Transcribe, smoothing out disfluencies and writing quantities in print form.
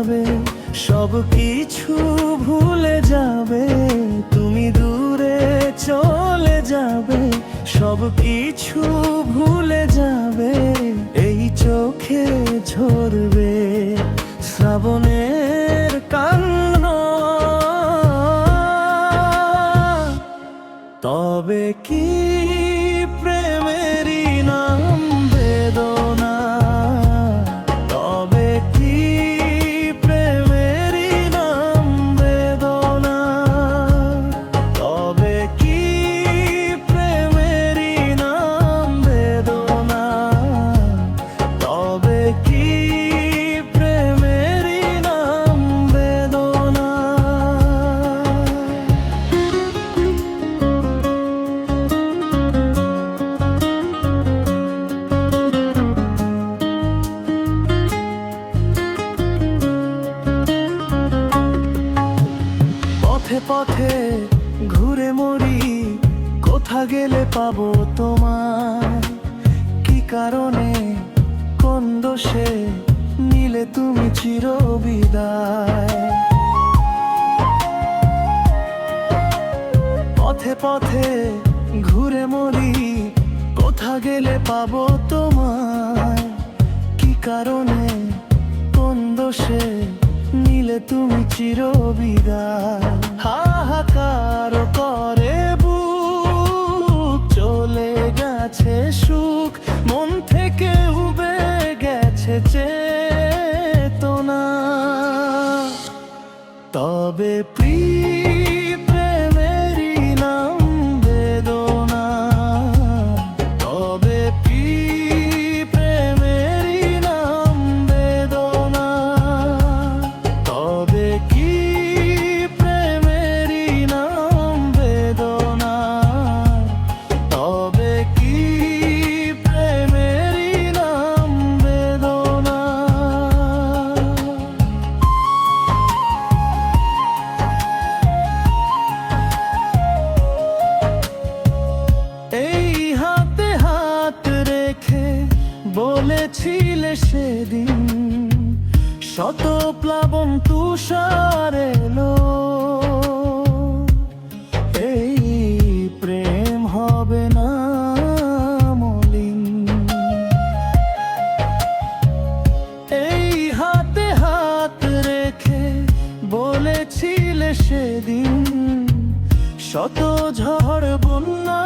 যাবে, সব কিছু ভুলে যাবে, তুমি দূরে চলে যাবে, সব কিছু ভুলে যাবে, এই চোখে ঝরবে শ্রাবণের কান্না। তবে কি প্রেমেরই নাম বেদনা, তবে কি প্রেমেরই নাম বেদনা, তবে কি প্রেমেরই নাম বেদনা, তবে কি প্রেমেরই নাম বেদনা। পথে পথে ঘুরে মরি, কোথা গেলে পাবো তোমায়, কি কারণে কোন দোষে নিলে তুমি চিরবিদায়। পথে পথে ঘুরে মরি, কোথা গেলে পাবো তোমায়, কি কারণে কোন দোষে নিলে তুমি চিরবিদায়। হাহাকার করে বুক, চলে গেছে সুখ, মন থেকে উবে গেছে চেতনা। তবে প্রেমেরই নাম বেদনা, তবে প্রেমেরই নাম বেদনা, তবে কি প্রেমেরই নাম বেদনা, তবে কি প্রেমেরই নাম বেদনা। এই হাতে হাত রেখে বলেছিলে সেদিন, শত প্লাবন তুষার এলো, এই প্রেম হবে না মলিন। এই হাতে হাত রেখে বলেছিলে সেদিন, শত ঝড় বন্যা